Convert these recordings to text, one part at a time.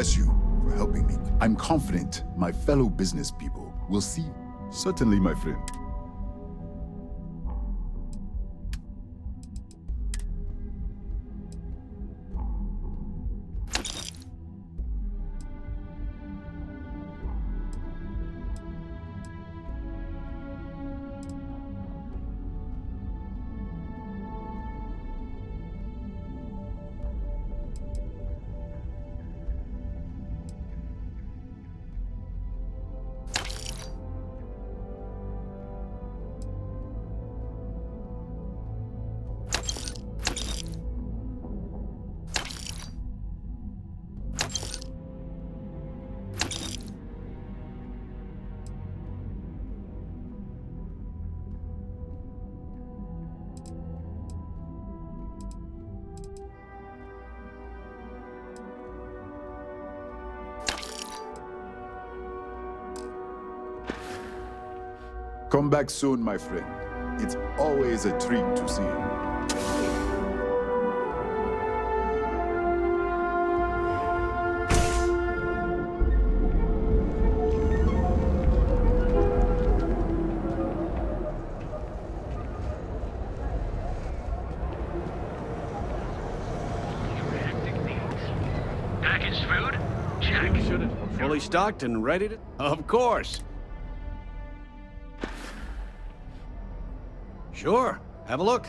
bless you for helping me. I'm confident my fellow business people will see. Certainly, my friend. Come back soon, my friend. It's always a treat to see you. Packaged food? Check. Should it fully stocked and ready to? Of course. Sure, have a look.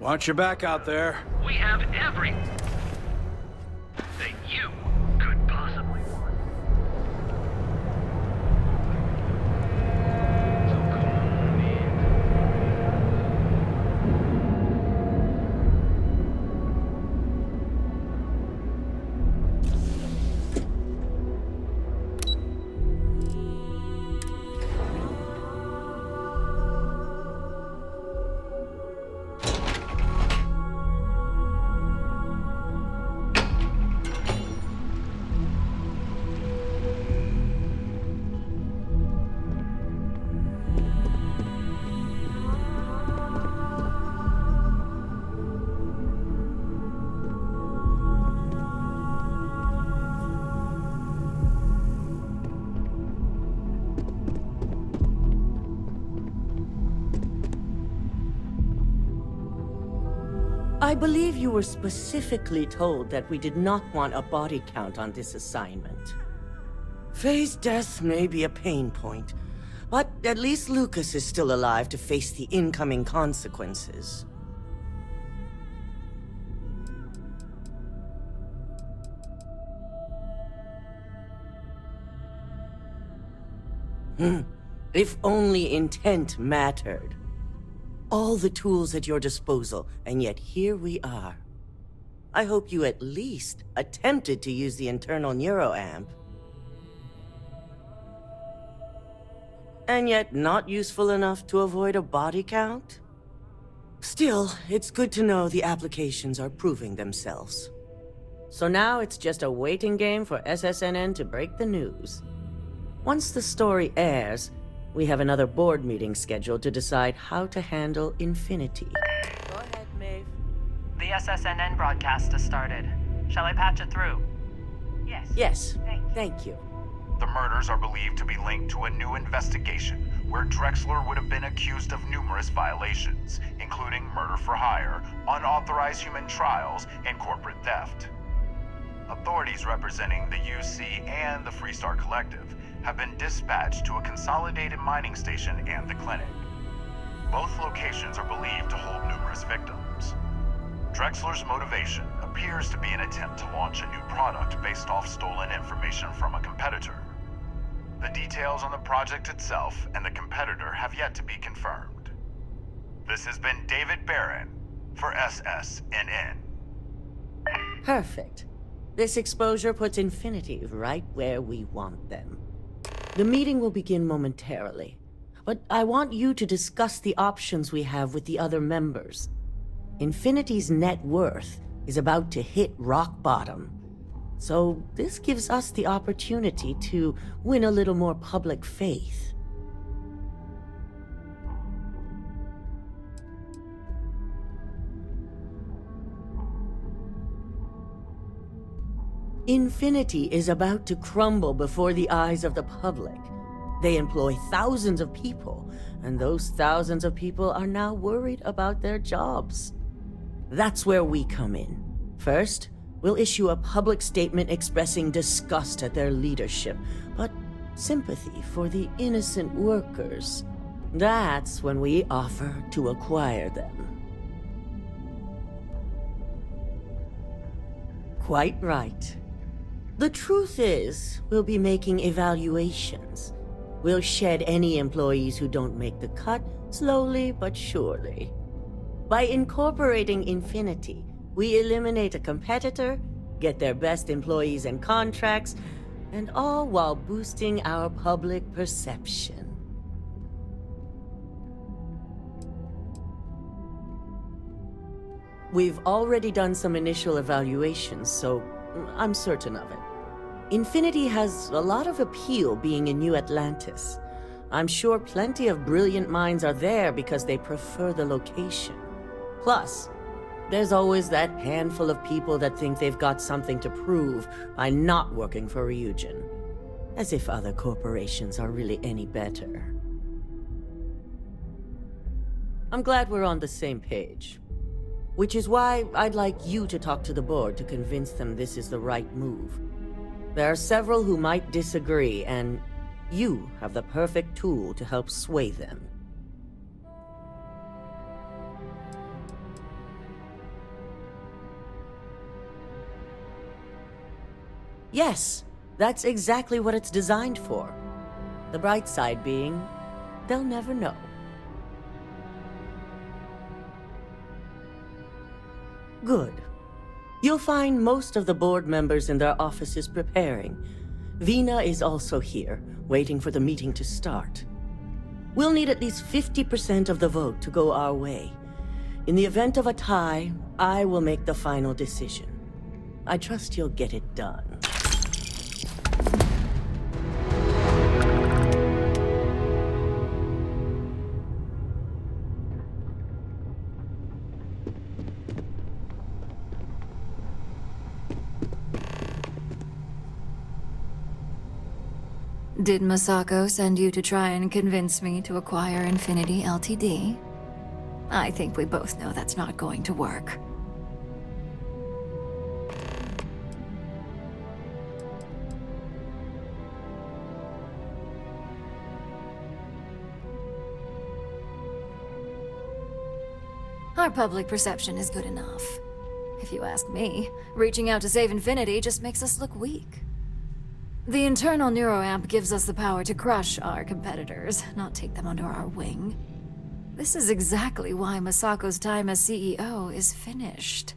Watch your back out there. We have everything that you could possibly want. So come on in. I believe you were specifically told that we did not want a body count on this assignment. Faye's death may be a pain point, but at least Lucas is still alive to face the incoming consequences. If only intent mattered. All the tools at your disposal, and yet here we are. I hope you at least attempted to use the internal neuroamp. And yet not useful enough to avoid a body count? Still, it's good to know the applications are proving themselves. So now it's just a waiting game for SSNN to break the news. Once the story airs, we have another board meeting scheduled to decide how to handle Infinity. Go ahead, Maeve. The SSNN broadcast has started. Shall I patch it through? Yes. Thank you. The murders are believed to be linked to a new investigation where Drexler would have been accused of numerous violations, including murder for hire, unauthorized human trials, and corporate theft. Authorities representing the UC and the Freestar Collective have been dispatched to a consolidated mining station and the clinic. Both locations are believed to hold numerous victims. Drexler's motivation appears to be an attempt to launch a new product based off stolen information from a competitor. The details on the project itself and the competitor have yet to be confirmed. This has been David Barron for SSNN. Perfect. This exposure puts Infinity right where we want them. The meeting will begin momentarily, but I want you to discuss the options we have with the other members. Infinity's net worth is about to hit rock bottom, so this gives us the opportunity to win a little more public faith. Infinity is about to crumble before the eyes of the public. They employ thousands of people, and those thousands of people are now worried about their jobs. That's where we come in. First, we'll issue a public statement expressing disgust at their leadership, but sympathy for the innocent workers. That's when we offer to acquire them. Quite right. The truth is, we'll be making evaluations. We'll shed any employees who don't make the cut, slowly but surely. By incorporating Infinity, we eliminate a competitor, get their best employees and contracts, and all while boosting our public perception. We've already done some initial evaluations, so I'm certain of it. Infinity has a lot of appeal being in New Atlantis. I'm sure plenty of brilliant minds are there because they prefer the location. Plus, there's always that handful of people that think they've got something to prove by not working for Ryujin. As if other corporations are really any better. I'm glad we're on the same page. Which is why I'd like you to talk to the board to convince them this is the right move. There are several who might disagree, and you have the perfect tool to help sway them. Yes, that's exactly what it's designed for. The bright side being, they'll never know. Good. You'll find most of the board members in their offices preparing. Vina is also here, waiting for the meeting to start. We'll need at least 50% of the vote to go our way. In the event of a tie, I will make the final decision. I trust you'll get it done. Did Masako send you to try and convince me to acquire Infinity Ltd? I think we both know that's not going to work. Our public perception is good enough. If you ask me, reaching out to save Infinity just makes us look weak. The internal neuroamp gives us the power to crush our competitors, not take them under our wing. This is exactly why Masako's time as CEO is finished.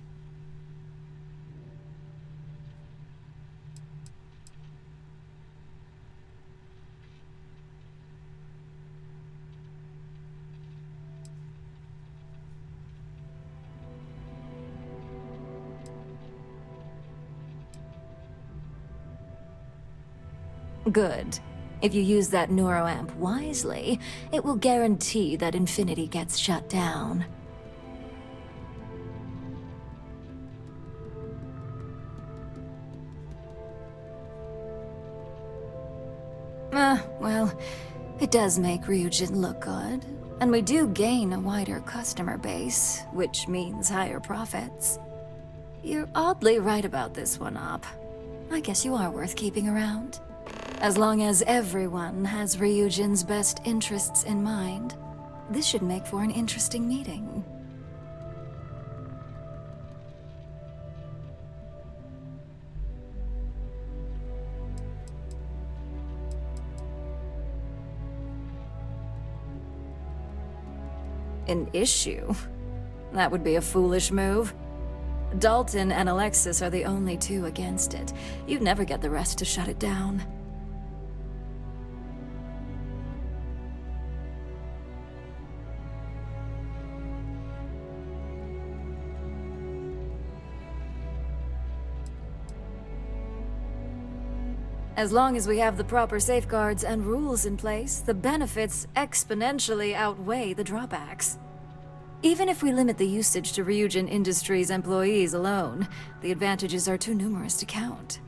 Good. If you use that neuroamp wisely, it will guarantee that Infinity gets shut down. Well, it does make Ryujin look good, and we do gain a wider customer base, which means higher profits. You're oddly right about this one, Op. I guess you are worth keeping around. As long as everyone has Ryujin's best interests in mind, this should make for an interesting meeting. An issue? That would be a foolish move. Dalton and Alexis are the only two against it. You'd never get the rest to shut it down. As long as we have the proper safeguards and rules in place, the benefits exponentially outweigh the drawbacks. Even if we limit the usage to Ryujin Industries employees alone, the advantages are too numerous to count.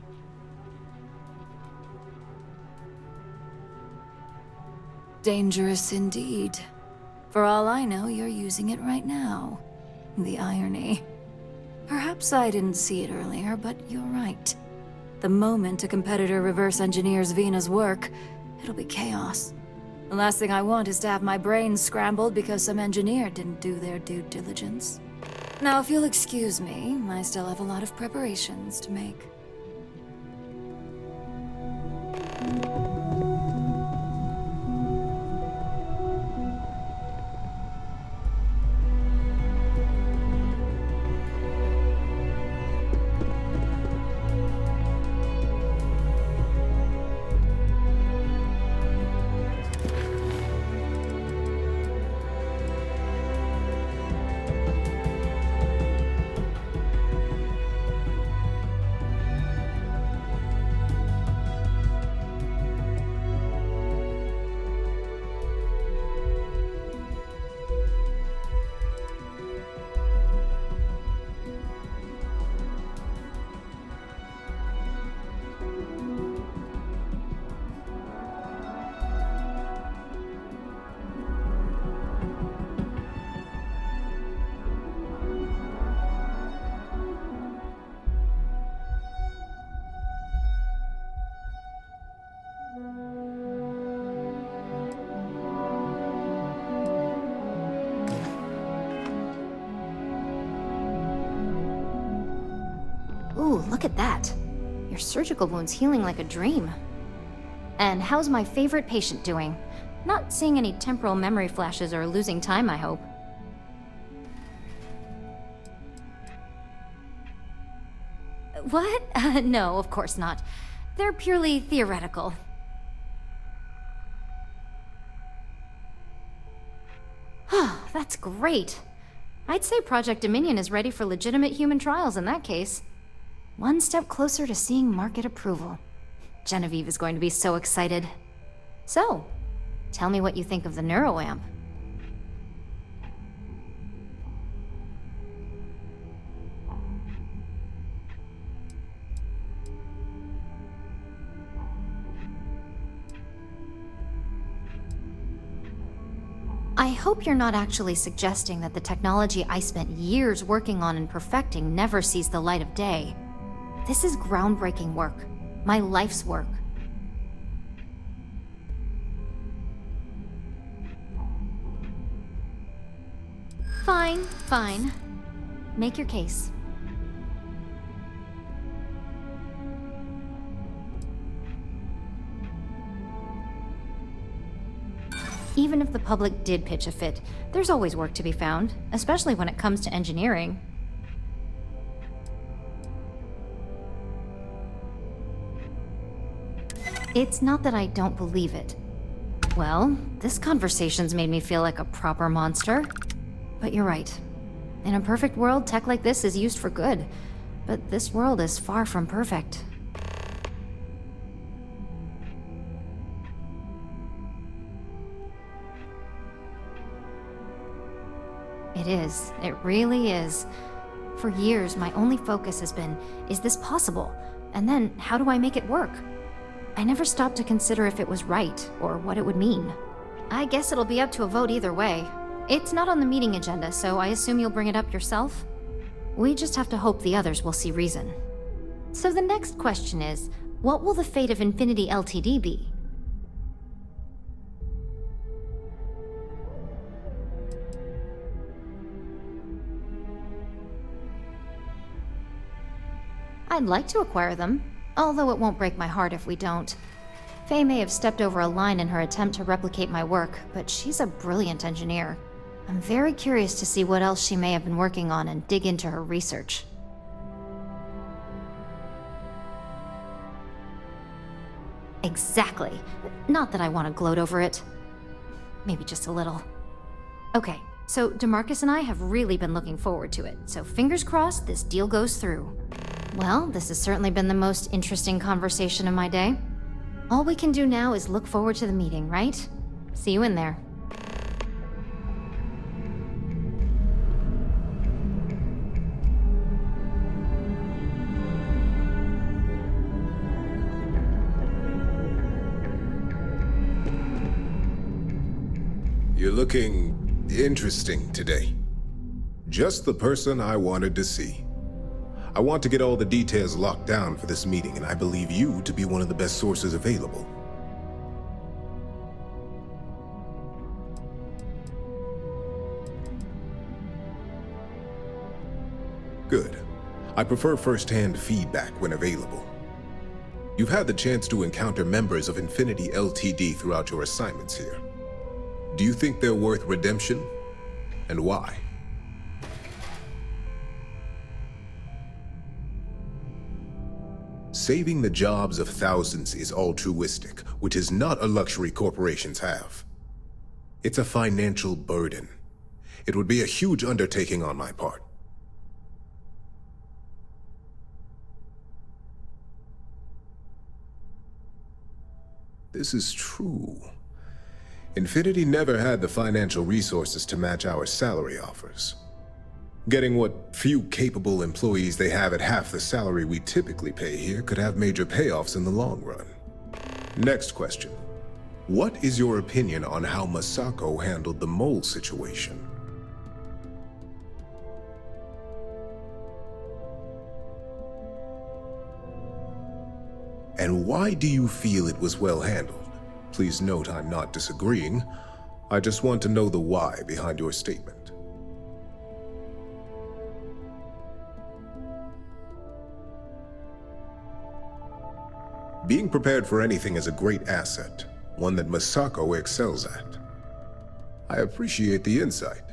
Dangerous indeed. For all I know, you're using it right now. The irony. Perhaps I didn't see it earlier, but you're right. The moment a competitor reverse engineers Vina's work, it'll be chaos. The last thing I want is to have my brain scrambled because some engineer didn't do their due diligence. Now, if you'll excuse me, I still have a lot of preparations to make. Ooh, look at that. Your surgical wound's healing like a dream. And how's my favorite patient doing? Not seeing any temporal memory flashes or losing time, I hope. What? No, of course not. They're purely theoretical. That's great. I'd say Project Dominion is ready for legitimate human trials in that case. One step closer to seeing market approval. Genevieve is going to be so excited. So, tell me what you think of the neuroamp. I hope you're not actually suggesting that the technology I spent years working on and perfecting never sees the light of day. This is groundbreaking work. My life's work. Fine. Make your case. Even if the public did pitch a fit, there's always work to be found, especially when it comes to engineering. It's not that I don't believe it. Well, this conversation's made me feel like a proper monster. But you're right. In a perfect world, tech like this is used for good. But this world is far from perfect. It is. It really is. For years, my only focus has been, is this possible? And then, how do I make it work? I never stopped to consider if it was right, or what it would mean. I guess it'll be up to a vote either way. It's not on the meeting agenda, so I assume you'll bring it up yourself? We just have to hope the others will see reason. So the next question is, what will the fate of Infinity Ltd be? I'd like to acquire them, although it won't break my heart if we don't. Faye may have stepped over a line in her attempt to replicate my work, but she's a brilliant engineer. I'm very curious to see what else she may have been working on and dig into her research. Exactly. Not that I want to gloat over it. Maybe just a little. Okay, so DeMarcus and I have really been looking forward to it, so fingers crossed this deal goes through. Well, this has certainly been the most interesting conversation of my day. All we can do now is look forward to the meeting, right? See you in there. You're looking interesting today. Just the person I wanted to see. I want to get all the details locked down for this meeting, and I believe you to be one of the best sources available. Good. I prefer first-hand feedback when available. You've had the chance to encounter members of Infinity Ltd throughout your assignments here. Do you think they're worth redemption? And why? Saving the jobs of thousands is altruistic, which is not a luxury corporations have. It's a financial burden. It would be a huge undertaking on my part. This is true. Infinity never had the financial resources to match our salary offers. Getting what few capable employees they have at half the salary we typically pay here could have major payoffs in the long run. Next question. What is your opinion on how Masako handled the mole situation? And why do you feel it was well handled? Please note I'm not disagreeing. I just want to know the why behind your statement. Being prepared for anything is a great asset, one that Masako excels at. I appreciate the insight.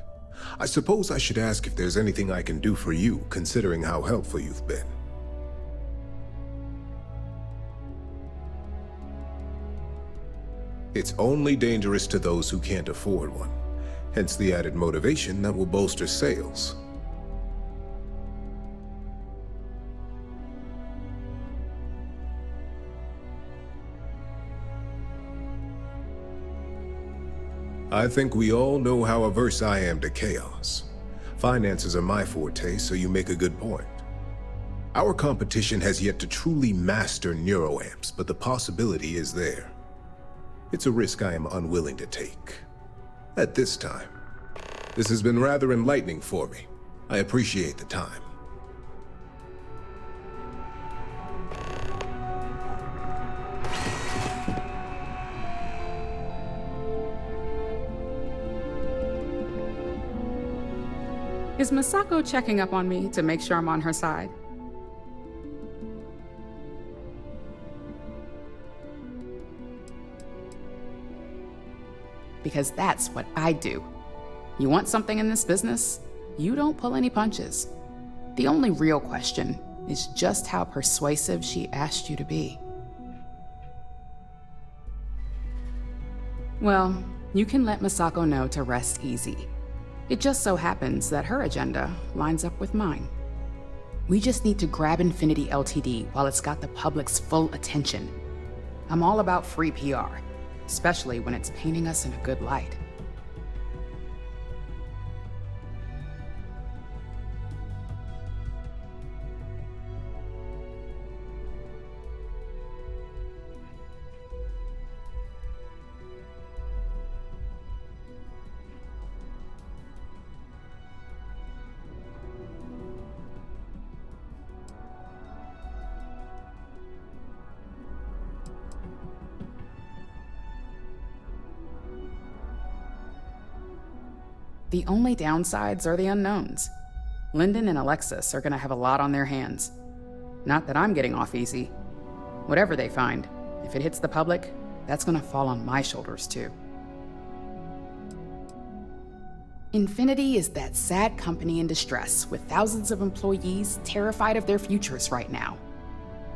I suppose I should ask if there's anything I can do for you, considering how helpful you've been. It's only dangerous to those who can't afford one, hence the added motivation that will bolster sales. I think we all know how averse I am to chaos. Finances are my forte, so you make a good point. Our competition has yet to truly master neuroamps, but the possibility is there. It's a risk I am unwilling to take. At this time. This has been rather enlightening for me. I appreciate the time. Is Masako checking up on me to make sure I'm on her side? because that's what I do. You want something in this business? You don't pull any punches. The only real question is just how persuasive she asked you to be. Well, you can let Misako know to rest easy. It just so happens that her agenda lines up with mine. We just need to grab Infinity Ltd. While it's got the public's full attention. I'm all about free PR, especially when it's painting us in a good light. The only downsides are the unknowns. Lyndon and Alexis are gonna have a lot on their hands. Not that I'm getting off easy. Whatever they find, if it hits the public, that's gonna fall on my shoulders too. Infinity is that sad company in distress with thousands of employees terrified of their futures right now.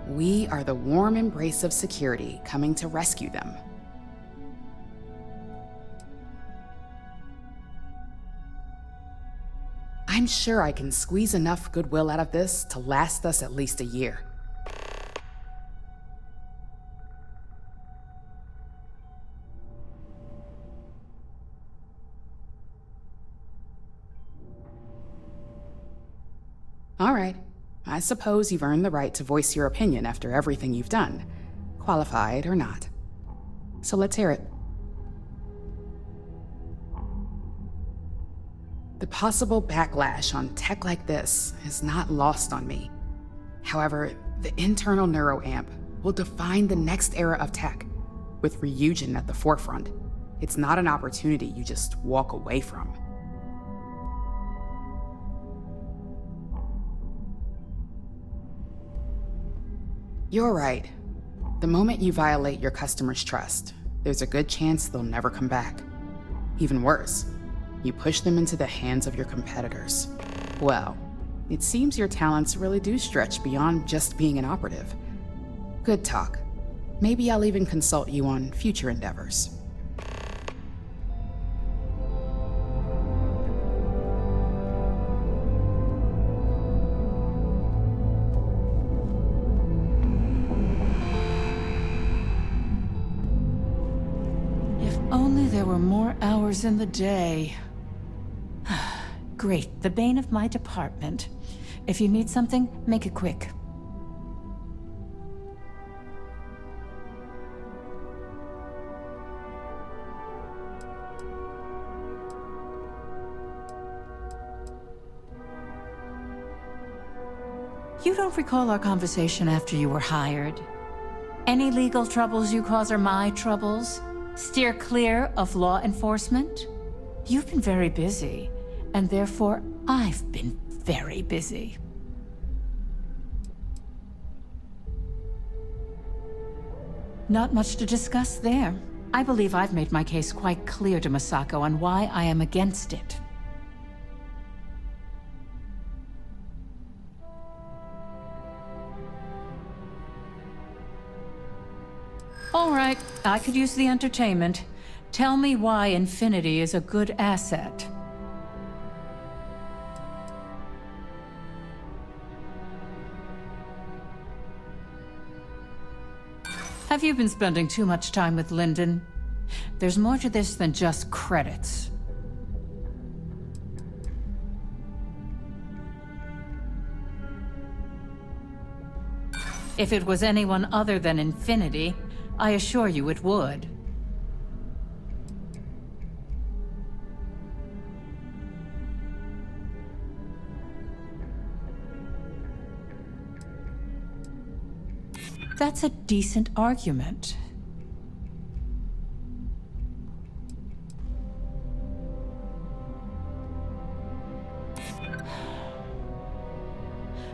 We are the warm embrace of security coming to rescue them. I'm sure I can squeeze enough goodwill out of this to last us at least a year. All right, I suppose you've earned the right to voice your opinion after everything you've done, qualified or not. So let's hear it. The possible backlash on tech like this is not lost on me. However, the internal neuroamp will define the next era of tech, with Ryujin at the forefront. It's not an opportunity you just walk away from. You're right. The moment you violate your customers' trust, there's a good chance they'll never come back. Even worse, you push them into the hands of your competitors. Well, it seems your talents really do stretch beyond just being an operative. Good talk. Maybe I'll even consult you on future endeavors. If only there were more hours in the day. Great, the bane of my department. If you need something, make it quick. You don't recall our conversation after you were hired? Any legal troubles you cause are my troubles? Steer clear of law enforcement? You've been very busy. And therefore, I've been very busy. Not much to discuss there. I believe I've made my case quite clear to Misako on why I am against it. All right, I could use the entertainment. Tell me why Infinity is a good asset. Have you been spending too much time with Lyndon? There's more to this than just credits. If it was anyone other than Infinity, I assure you it would. That's a decent argument.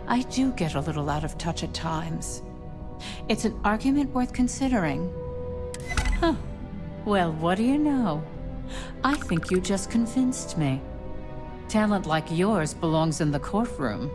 I do get a little out of touch at times. It's an argument worth considering. Huh. Well, what do you know? I think you just convinced me. Talent like yours belongs in the courtroom.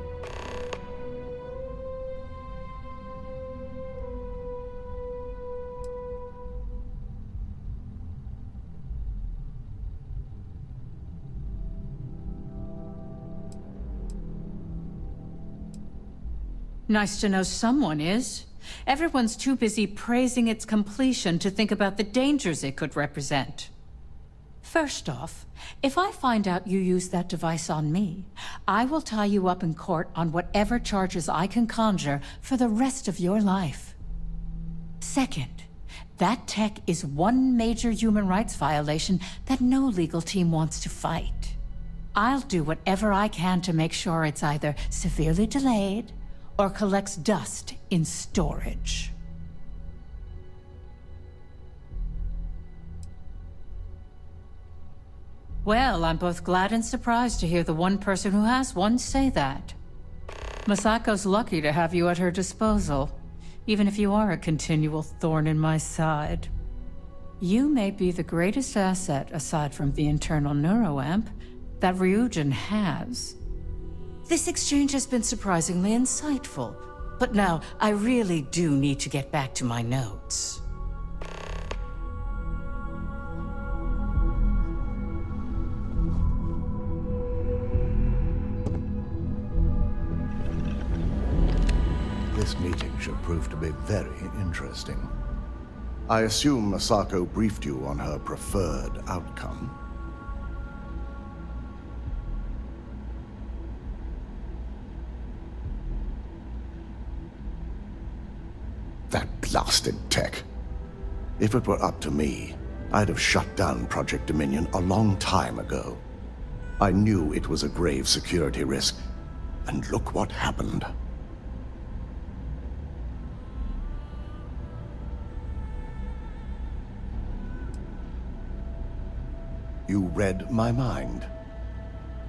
Nice to know someone is. Everyone's too busy praising its completion to think about the dangers it could represent. First off, if I find out you used that device on me, I will tie you up in court on whatever charges I can conjure for the rest of your life. Second, that tech is one major human rights violation that no legal team wants to fight. I'll do whatever I can to make sure it's either severely delayed or collects dust in storage. Well, I'm both glad and surprised to hear the one person who has one say that. Masako's lucky to have you at her disposal, even if you are a continual thorn in my side. You may be the greatest asset, aside from the internal neuroamp, that Ryujin has. This exchange has been surprisingly insightful, but now I really do need to get back to my notes. This meeting should prove to be very interesting. I assume Masako briefed you on her preferred outcome. That blasted tech. If it were up to me, I'd have shut down Project Dominion a long time ago. I knew it was a grave security risk, and look what happened. You read my mind.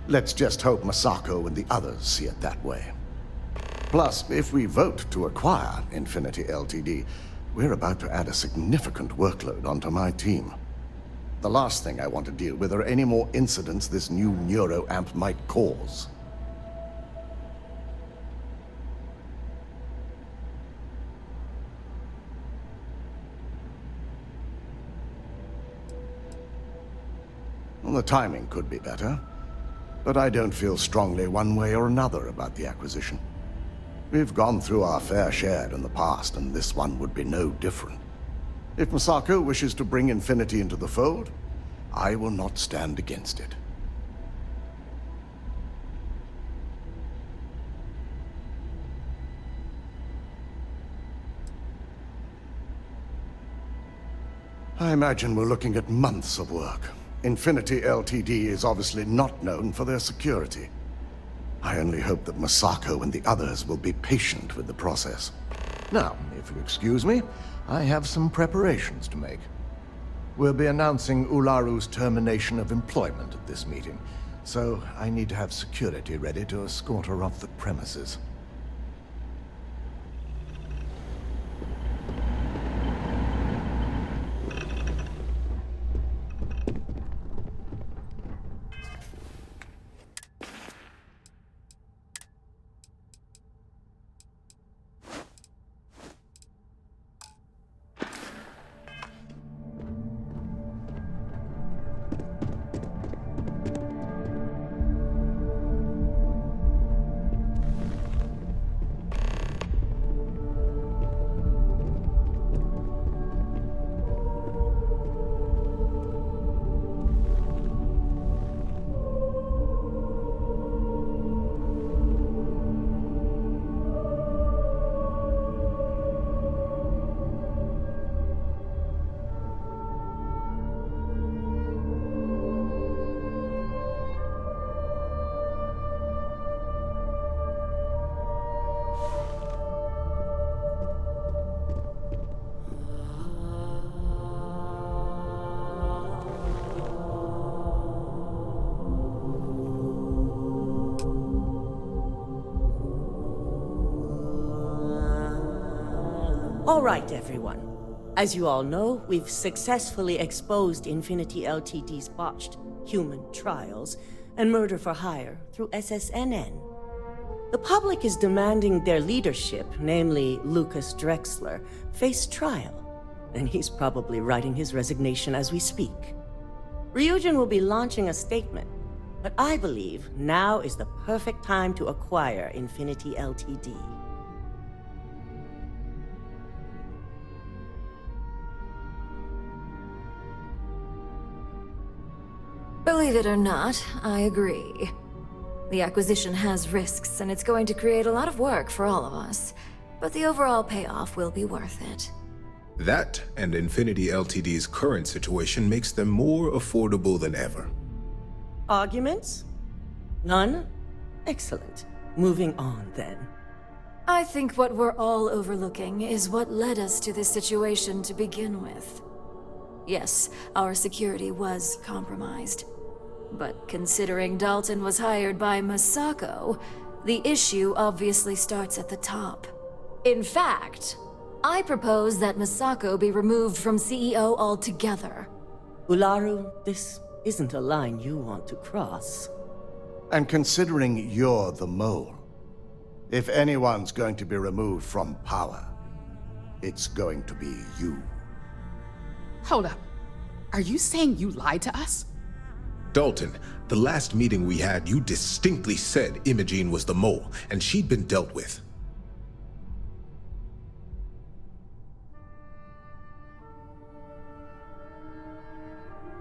Let's just hope Masako and the others see it that way. Plus, if we vote to acquire Infinity Ltd., we're about to add a significant workload onto my team. The last thing I want to deal with are any more incidents this new neuroamp might cause. Well, the timing could be better, but I don't feel strongly one way or another about the acquisition. We've gone through our fair share in the past, and this one would be no different. If Masako wishes to bring Infinity into the fold, I will not stand against it. I imagine we're looking at months of work. Infinity Ltd. is obviously not known for their security. I only hope that Masako and the others will be patient with the process. Now, if you excuse me, I have some preparations to make. We'll be announcing Ularu's termination of employment at this meeting, so I need to have security ready to escort her off the premises. All right, everyone. As you all know, we've successfully exposed Infinity Ltd's botched human trials and murder for hire through SSNN. The public is demanding their leadership, namely Lucas Drexler, face trial, and he's probably writing his resignation as we speak. Ryujin will be launching a statement, but I believe now is the perfect time to acquire Infinity Ltd. Believe it or not, I agree. The acquisition has risks, and it's going to create a lot of work for all of us. But the overall payoff will be worth it. That and Infinity Ltd's current situation makes them more affordable than ever. Arguments? None? Excellent. Moving on, then. I think what we're all overlooking is what led us to this situation to begin with. Yes, our security was compromised. But considering Dalton was hired by Masako, the issue obviously starts at the top. In fact, I propose that Masako be removed from CEO altogether. Ularu, this isn't a line you want to cross. And considering you're the mole, if anyone's going to be removed from power, it's going to be you. Hold up. Are you saying you lied to us? Dalton, the last meeting we had, you distinctly said Imogene was the mole, and she'd been dealt with.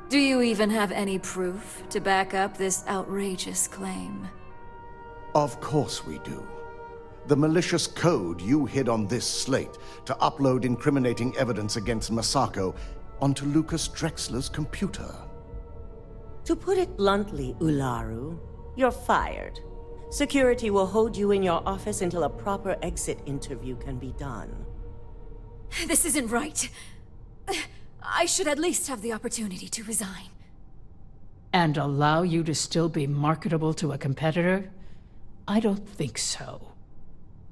Do you even have any proof to back up this outrageous claim? Of course we do. The malicious code you hid on this slate to upload incriminating evidence against Masako onto Lucas Drexler's computer. To put it bluntly, Ularu, you're fired. Security will hold you in your office until a proper exit interview can be done. This isn't right. I should at least have the opportunity to resign. And allow you to still be marketable to a competitor? I don't think so.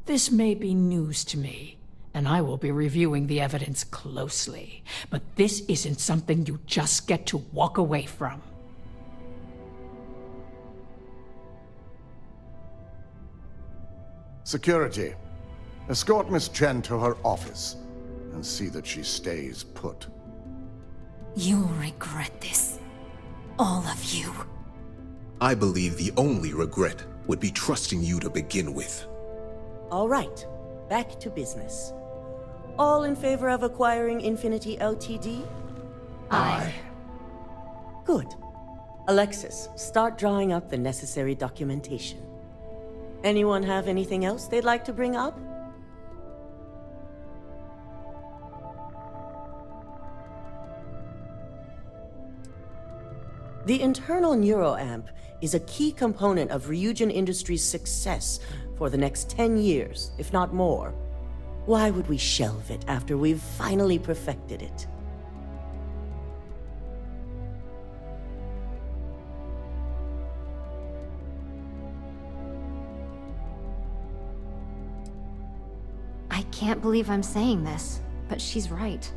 This may be news to me, and I will be reviewing the evidence closely. But this isn't something you just get to walk away from. Security, escort Miss Chen to her office and see that she stays put. You'll regret this. All of you. I believe the only regret would be trusting you to begin with. All right, back to business. All in favor of acquiring Infinity Ltd? Aye. Good. Alexis, start drawing up the necessary documentation. Anyone have anything else they'd like to bring up? The internal neuroamp is a key component of Ryujin Industries' success for the next 10 years, if not more. Why would we shelve it after we've finally perfected it? I can't believe I'm saying this, but she's right.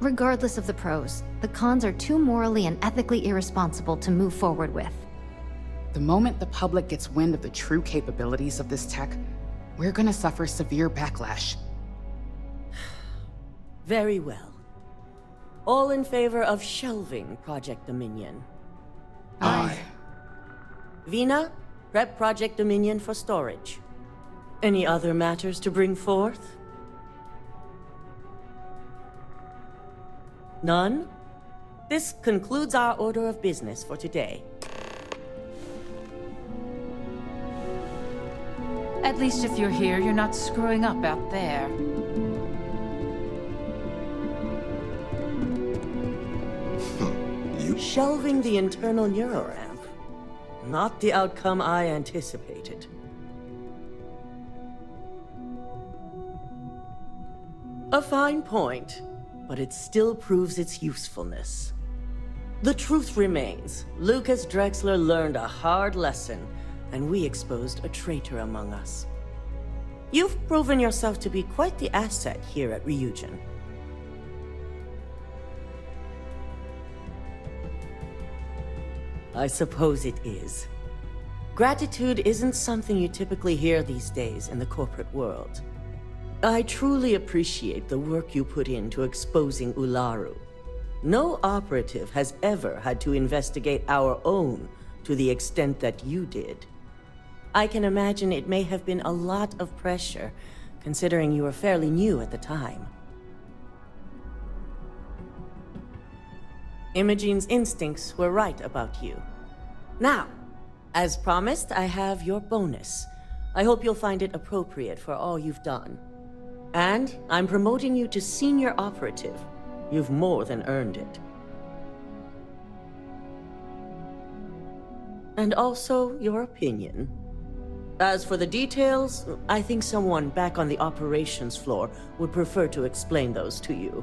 Regardless of the pros, the cons are too morally and ethically irresponsible to move forward with. The moment the public gets wind of the true capabilities of this tech, we're gonna suffer severe backlash. Very well. All in favor of shelving Project Dominion? Aye. Vina, prep Project Dominion for storage. Any other matters to bring forth? None? This concludes our order of business for today. At least if you're here, you're not screwing up out there. Shelving the internal neuroamp. Not the outcome I anticipated. A fine point, but it still proves its usefulness. The truth remains, Lucas Drexler learned a hard lesson, and we exposed a traitor among us. You've proven yourself to be quite the asset here at Ryujin. I suppose it is. Gratitude isn't something you typically hear these days in the corporate world. I truly appreciate the work you put into exposing Ularu. No operative has ever had to investigate our own to the extent that you did. I can imagine it may have been a lot of pressure, considering you were fairly new at the time. Imogene's instincts were right about you. Now, as promised, I have your bonus. I hope you'll find it appropriate for all you've done. And I'm promoting you to senior operative. You've more than earned it. And also your opinion. As for the details, I think someone back on the operations floor would prefer to explain those to you.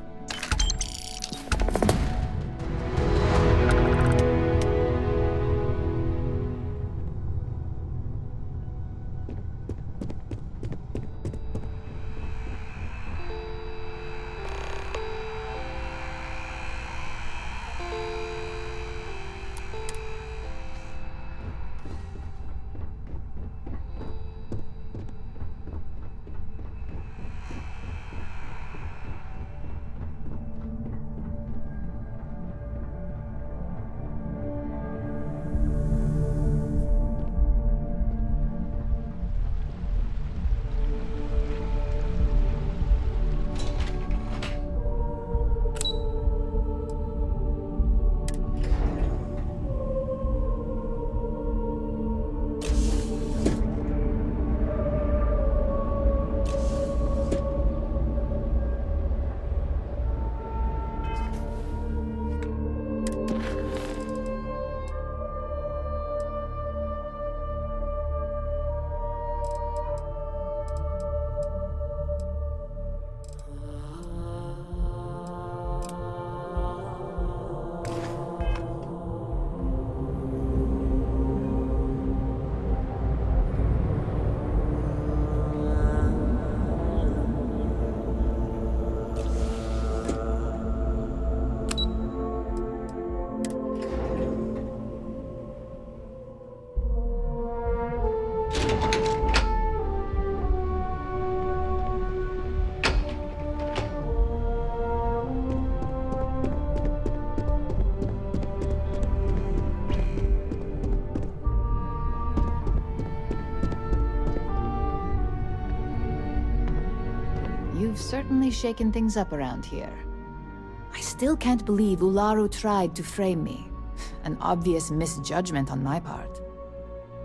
You've certainly shaken things up around here. I still can't believe Ularu tried to frame me. An obvious misjudgment on my part.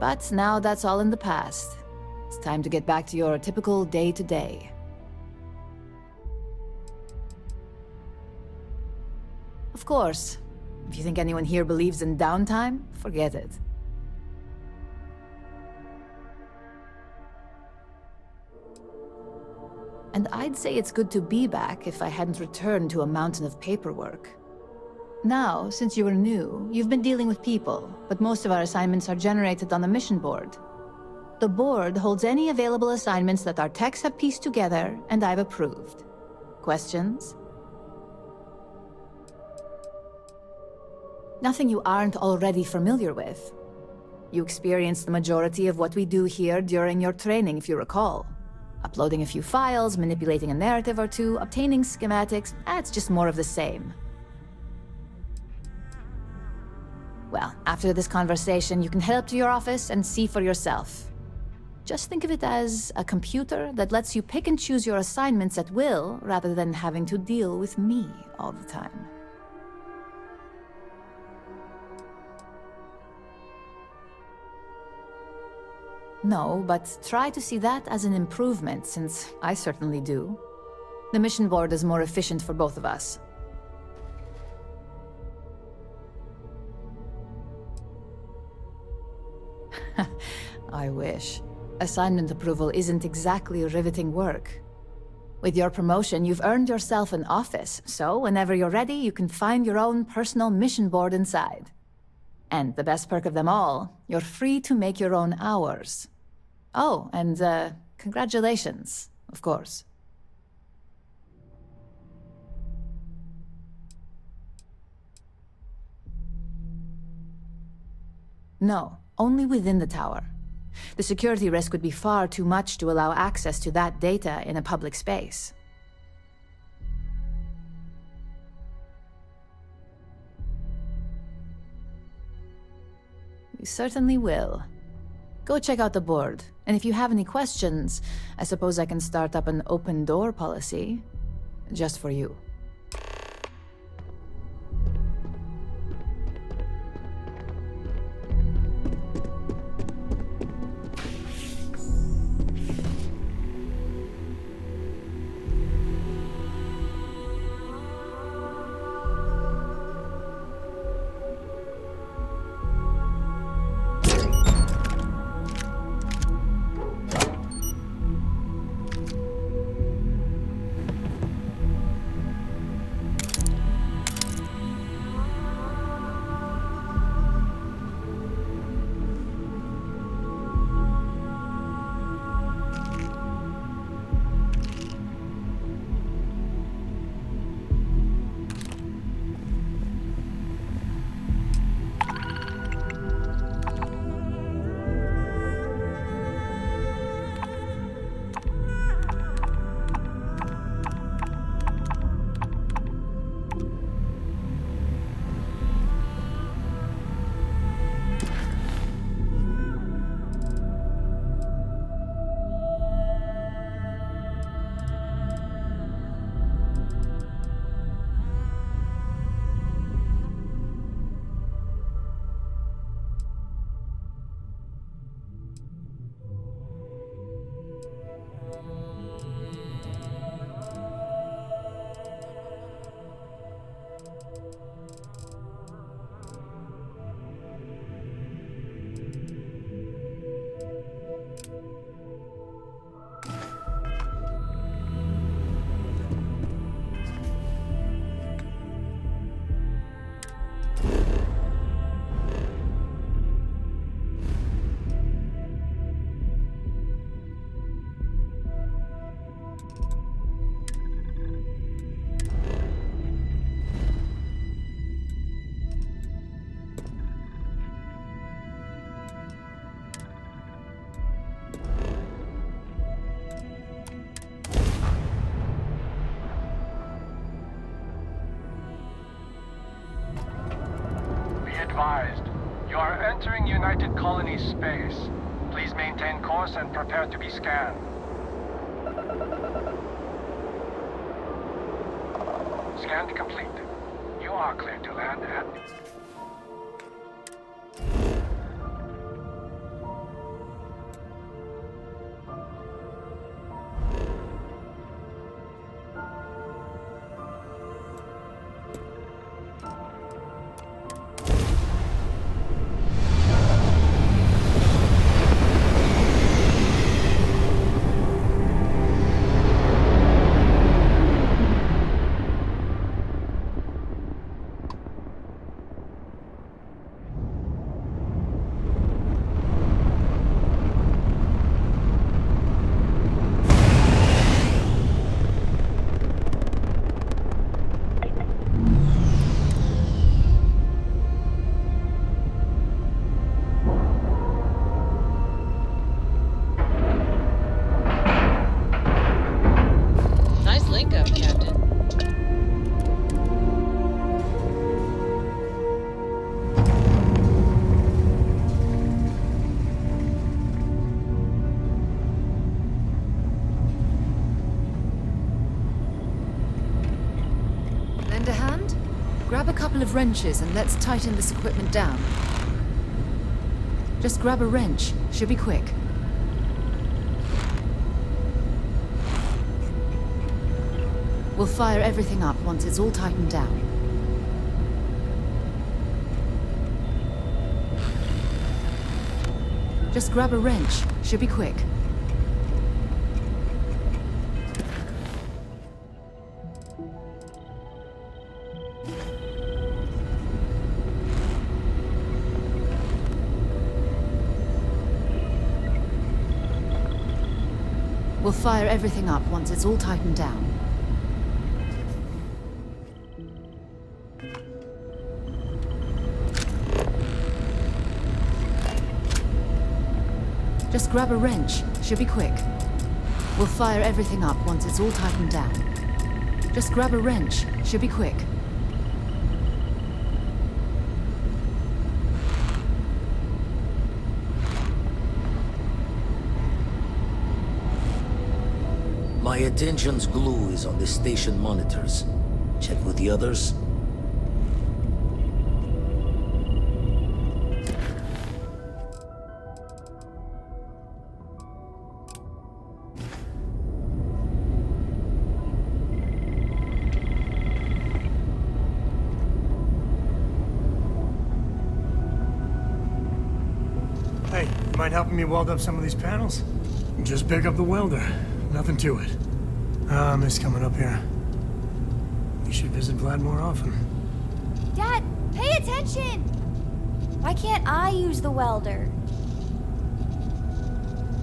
But now that's all in the past. It's time to get back to your typical day-to-day. Of course, if you think anyone here believes in downtime, forget it. And I'd say it's good to be back if I hadn't returned to a mountain of paperwork. Now, since you were new, you've been dealing with people, but most of our assignments are generated on the mission board. The board holds any available assignments that our techs have pieced together, and I've approved. Questions? Nothing you aren't already familiar with. You experienced the majority of what we do here during your training, if you recall. Uploading a few files, manipulating a narrative or two, obtaining schematics, it's just more of the same. Well, after this conversation, you can head up to your office and see for yourself. Just think of it as a computer that lets you pick and choose your assignments at will, rather than having to deal with me all the time. No, but try to see that as an improvement, since I certainly do. The mission board is more efficient for both of us. I wish. Assignment approval isn't exactly riveting work. With your promotion, you've earned yourself an office, so whenever you're ready, you can find your own personal mission board inside. And the best perk of them all, you're free to make your own hours. Oh, and congratulations, of course. No, only within the tower. The security risk would be far too much to allow access to that data in a public space. We certainly will. Go check out the board, and if you have any questions, I suppose I can start up an open door policy. Just for you. Advised. You are entering United Colonies space. Please maintain course and prepare to be scanned. Scan complete. You are clear to land at... Lend a hand? Grab a couple of wrenches and let's tighten this equipment down. Just grab a wrench. Should be quick. We'll fire everything up once it's all tightened down. Just grab a wrench. Should be quick. We'll fire everything up once it's all tightened down. Just grab a wrench. Should be quick. We'll fire everything up once it's all tightened down. Just grab a wrench. Should be quick. My attention's glue is on the station monitors. Check with the others. Hey, you mind helping me weld up some of these panels? Just pick up the welder. Nothing to it. I miss coming up here. You should visit Vlad more often. Dad, pay attention! Why can't I use the welder?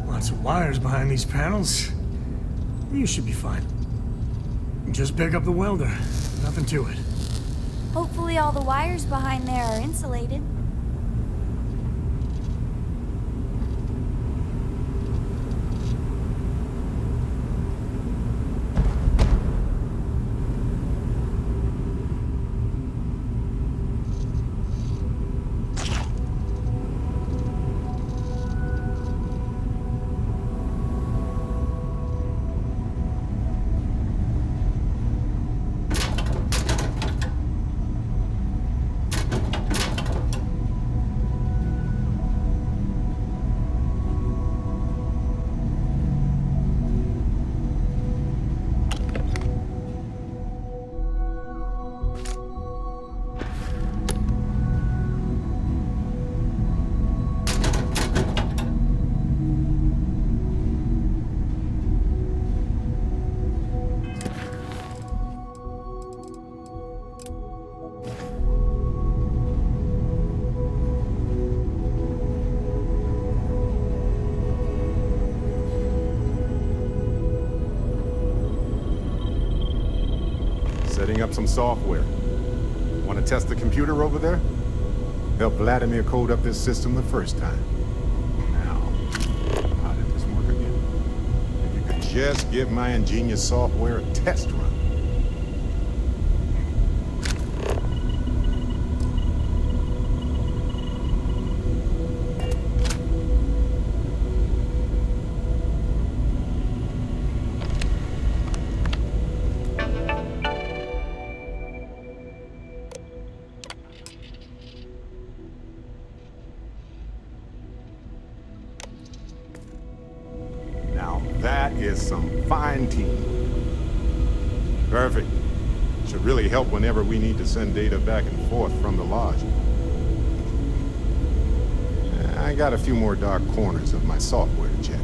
Lots of wires behind these panels. You should be fine. Just pick up the welder. Nothing to it. Hopefully all the wires behind there are insulated. Setting up some software. Want to test the computer over there? Help Vladimir code up this system the first time. Now, how did this work again? If you could just give my ingenious software a test run. That is some fine teamwork. Perfect. Should really help whenever we need to send data back and forth from the lodge. I got a few more dark corners of my software to check.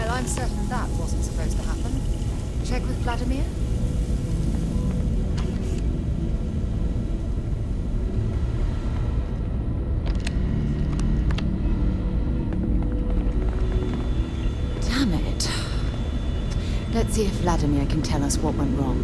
I'm certain that wasn't supposed to happen. Check with Vladimir? Damn it. Let's see if Vladimir can tell us what went wrong.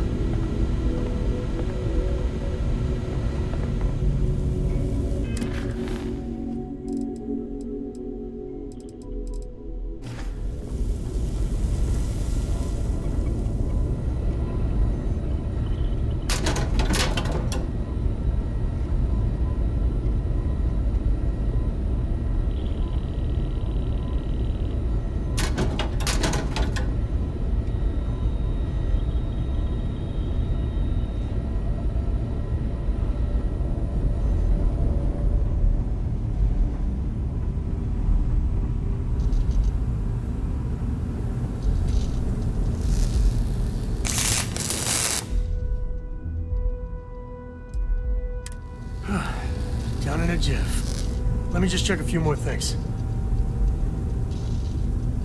Done in a jiff. Let me just check a few more things.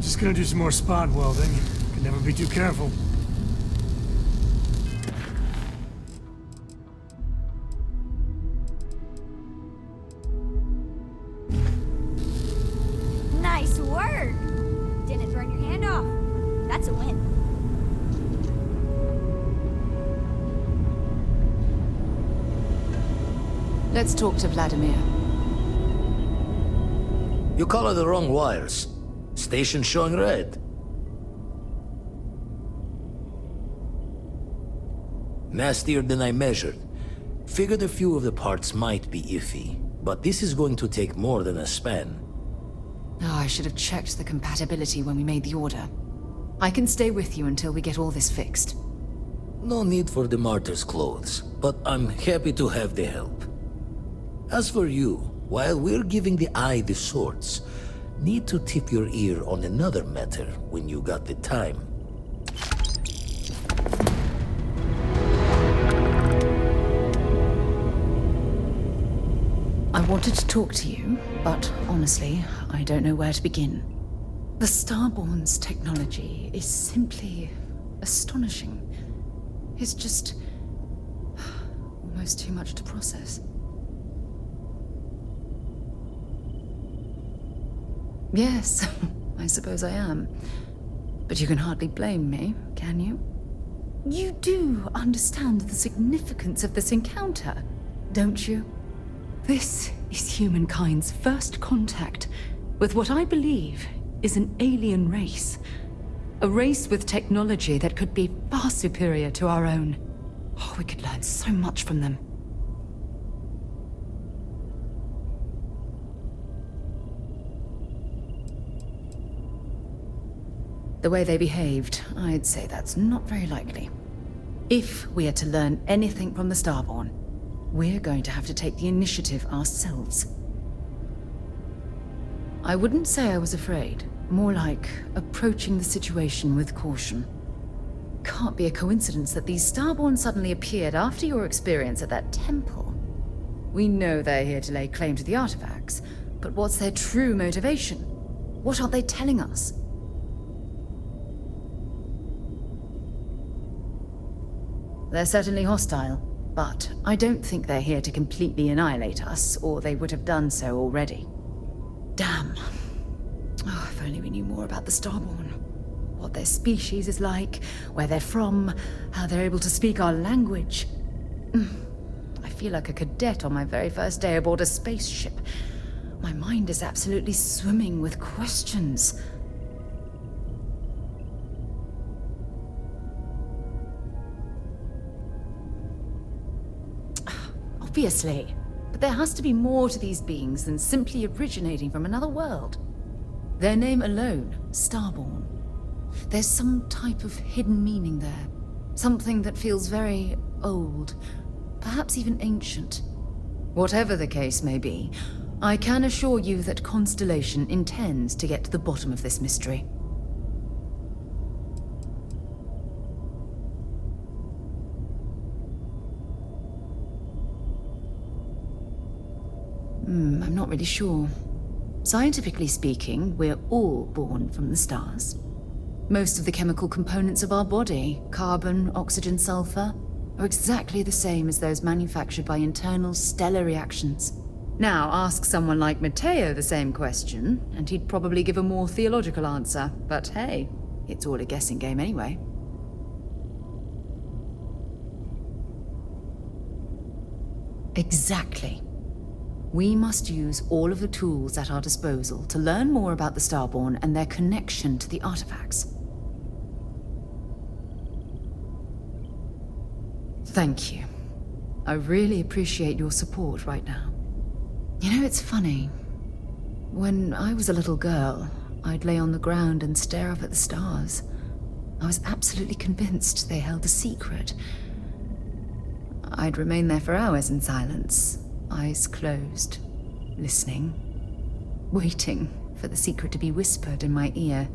Just gonna do some more spot welding. Can never be too careful. Nice work! Didn't burn your hand off. That's a win. Let's talk to Vladimir. You color the wrong wires. Station showing red. Nastier than I measured. Figured a few of the parts might be iffy, but this is going to take more than a span. Oh, I should have checked the compatibility when we made the order. I can stay with you until we get all this fixed. No need for the martyr's clothes, but I'm happy to have the help. As for you, while we're giving the eye the sorts, need to tip your ear on another matter when you got the time. I wanted to talk to you, but honestly, I don't know where to begin. The Starborn's technology is simply astonishing. It's just almost too much to process. Yes, I suppose I am. But you can hardly blame me, can you? You do understand the significance of this encounter, don't you? This is humankind's first contact with what I believe is an alien race. A race with technology that could be far superior to our own. Oh, we could learn so much from them. The way they behaved, I'd say that's not very likely. If we are to learn anything from the Starborn, we're going to have to take the initiative ourselves. I wouldn't say I was afraid, more like approaching the situation with caution. Can't be a coincidence that these Starborn suddenly appeared after your experience at that temple. We know they're here to lay claim to the artifacts, but what's their true motivation? What are they telling us? They're certainly hostile, but I don't think they're here to completely annihilate us, or they would have done so already. Damn. Oh, if only we knew more about the Starborn. What their species is like, where they're from, how they're able to speak our language. I feel like a cadet on my very first day aboard a spaceship. My mind is absolutely swimming with questions. Obviously, but there has to be more to these beings than simply originating from another world. Their name alone, Starborn. There's some type of hidden meaning there. Something that feels very old, perhaps even ancient. Whatever the case may be, I can assure you that Constellation intends to get to the bottom of this mystery. I'm not really sure. Scientifically speaking, we're all born from the stars. Most of the chemical components of our body, carbon, oxygen, sulfur, are exactly the same as those manufactured by internal stellar reactions. Now, ask someone like Matteo the same question, and he'd probably give a more theological answer. But hey, it's all a guessing game anyway. Exactly. We must use all of the tools at our disposal to learn more about the Starborn and their connection to the artifacts. Thank you. I really appreciate your support right now. You know, it's funny. When I was a little girl, I'd lay on the ground and stare up at the stars. I was absolutely convinced they held a secret. I'd remain there for hours in silence, eyes closed, listening, waiting for the secret to be whispered in my ear.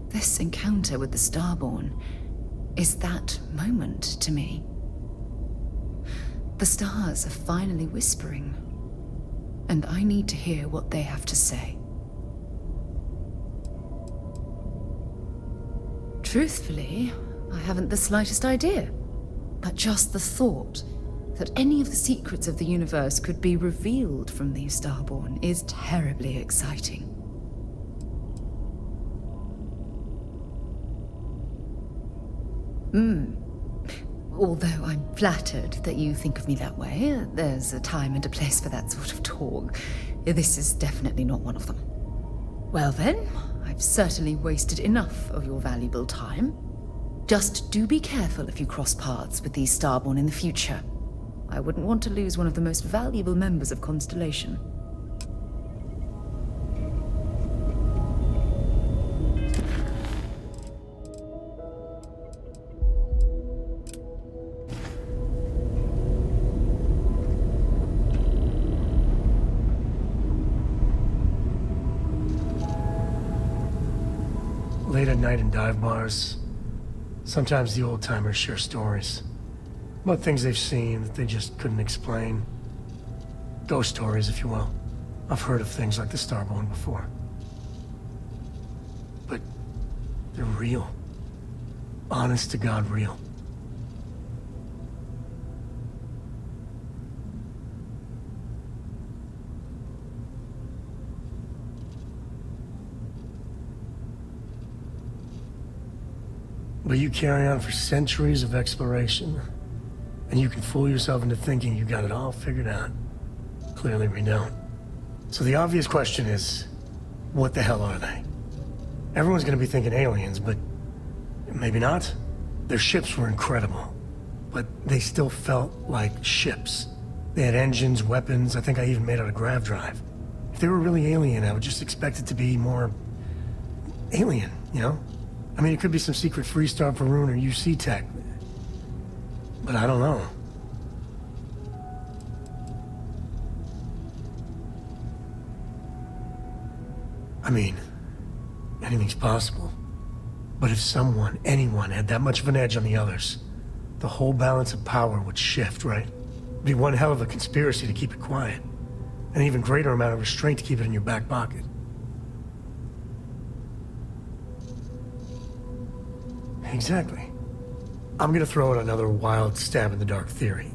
This encounter with the Starborn is that moment to me. The stars are finally whispering. and I need to hear what they have to say. Truthfully, I haven't the slightest idea. But just the thought that any of the secrets of the universe could be revealed from these Starborn is terribly exciting. Although I'm flattered that you think of me that way, there's a time and a place for that sort of talk. This is definitely not one of them. Well then, I've certainly wasted enough of your valuable time. Just do be careful if you cross paths with these Starborn in the future. I wouldn't want to lose one of the most valuable members of Constellation. Late at night in dive bars, sometimes the old-timers share stories about things they've seen that they just couldn't explain. Ghost stories, if you will. I've heard of things like the Starborn before. But they're real. Honest to God, real. But you carry on for centuries of exploration, and you can fool yourself into thinking you got it all figured out. Clearly we don't. So the obvious question is, what the hell are they? Everyone's gonna be thinking aliens, but maybe not. Their ships were incredible, but they still felt like ships. They had engines, weapons, I think I even made out a grav drive. If they were really alien, I would just expect it to be more alien, you know? I mean, it could be some secret Freestar Perun or UC tech. But I don't know. I mean, anything's possible. But if someone, anyone, had that much of an edge on the others, the whole balance of power would shift, right? It'd be one hell of a conspiracy to keep it quiet. An even greater amount of restraint to keep it in your back pocket. Exactly. I'm gonna throw out another wild stab in the dark theory.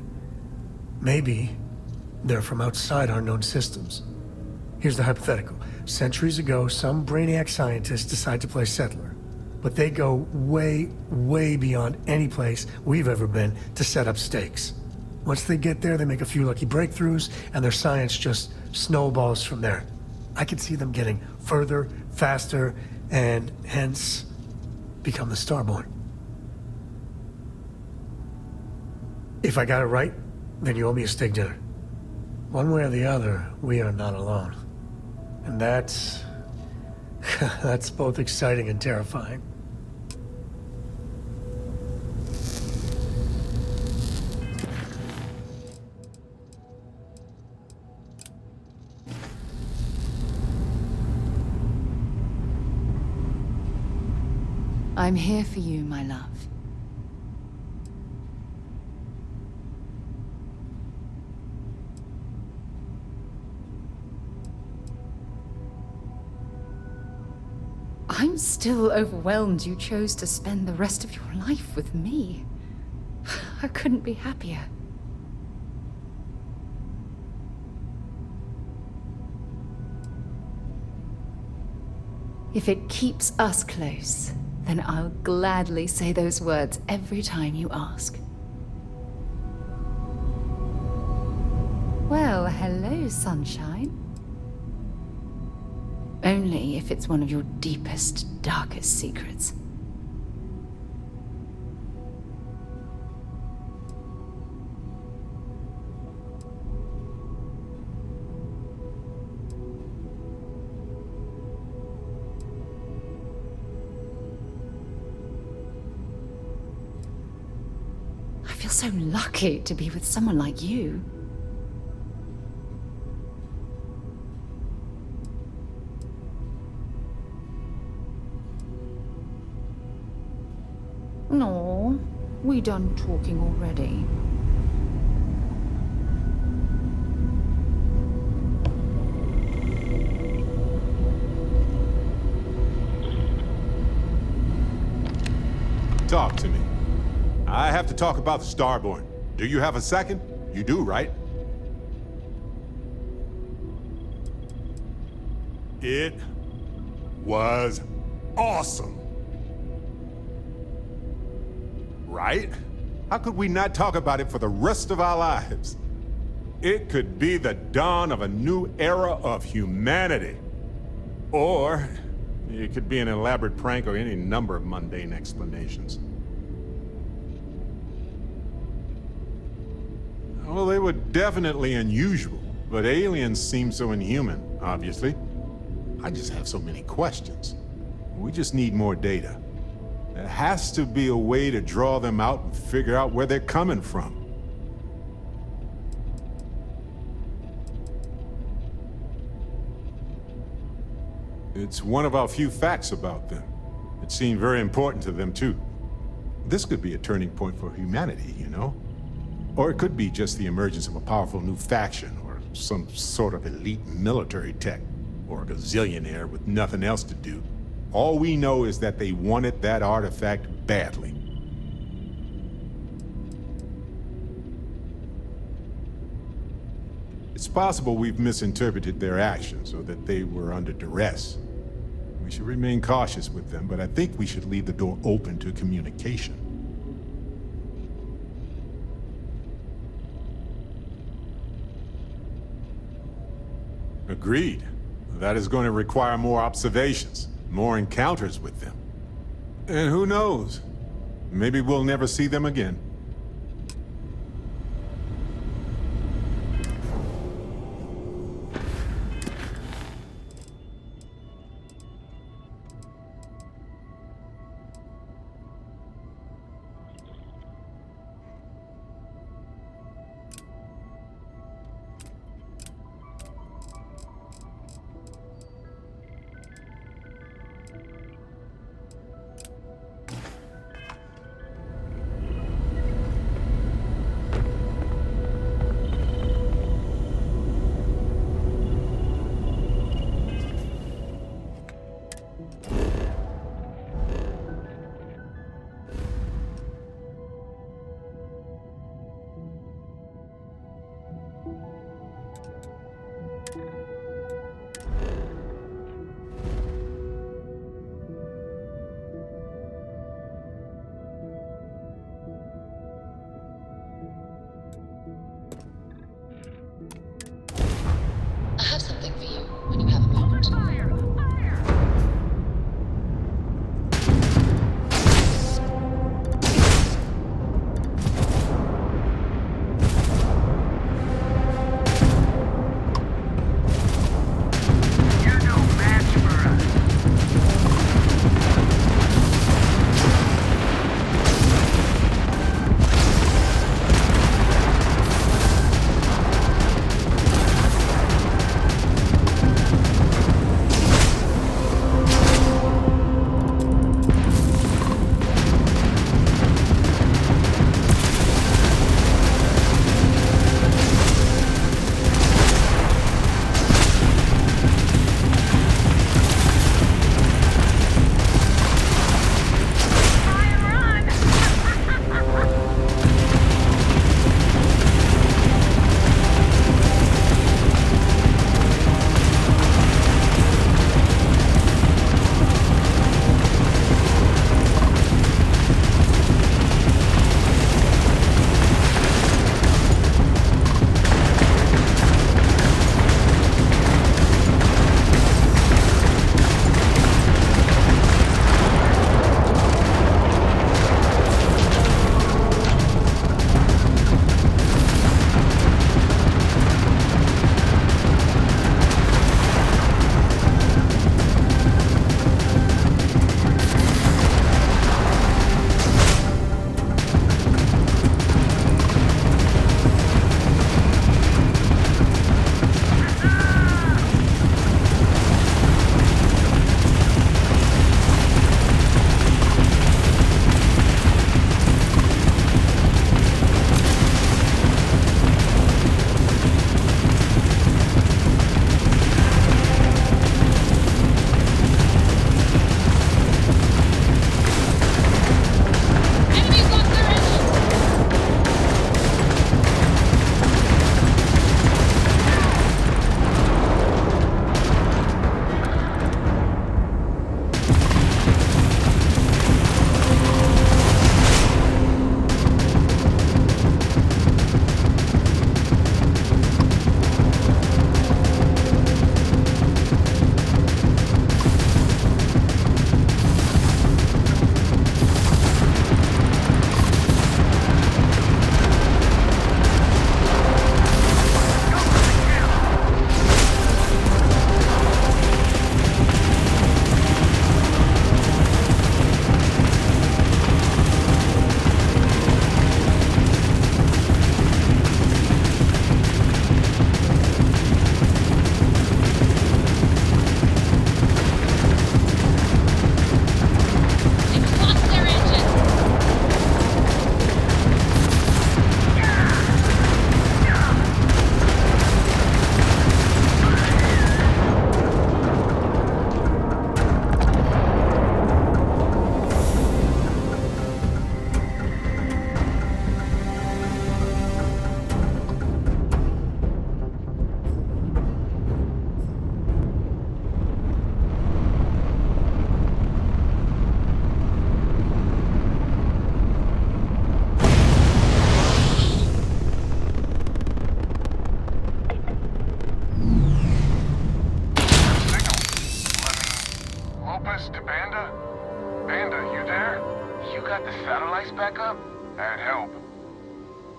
Maybe they're from outside our known systems. Here's the hypothetical. Centuries ago, some brainiac scientists decide to play settler. But they go way, way beyond any place we've ever been to set up stakes. Once they get there, they make a few lucky breakthroughs, and their science just snowballs from there. I could see them getting further, faster, and hence become the Starborn. If I got it right, then you owe me a steak dinner. One way or the other, we are not alone. And that's both exciting and terrifying. I'm here for you, my love. I'm still overwhelmed you chose to spend the rest of your life with me. I couldn't be happier. If it keeps us close, then I'll gladly say those words every time you ask. Well, hello, sunshine. Only if it's one of your deepest, darkest secrets. I feel so lucky to be with someone like you. No, we done talking already. Talk to me. I have to talk about the Starborn. Do you have a second? You do, right? It was awesome. Right? How could we not talk about it for the rest of our lives? It could be the dawn of a new era of humanity. Or it could be an elaborate prank or any number of mundane explanations. Well, they were definitely unusual, but aliens seem so inhuman, obviously. I just have so many questions. We just need more data. There has to be a way to draw them out and figure out where they're coming from. It's one of our few facts about them. It seemed very important to them, too. This could be a turning point for humanity, you know? Or it could be just the emergence of a powerful new faction, or some sort of elite military tech, or a gazillionaire with nothing else to do. All we know is that they wanted that artifact badly. It's possible we've misinterpreted their actions, or that they were under duress. We should remain cautious with them, but I think we should leave the door open to communication. Agreed. That is going to require more observations, more encounters with them. And who knows? Maybe we'll never see them again.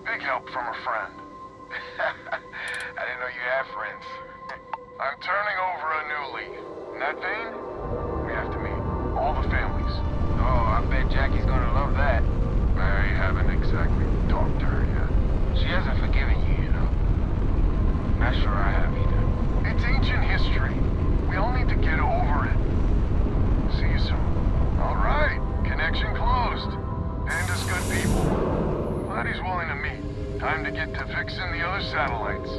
Big help from a friend. I didn't know you had friends. I'm turning over a new leaf. In that vein, we have to meet all the families. Oh, I bet Jackie's gonna love that. I haven't exactly talked to her yet. She hasn't forgiven you, you know. Not sure I have either. It's ancient history. We all need to get over it. See you soon. All right, connection closed. And as good people. Glad he's willing to meet. Time to get to fixing the other satellites.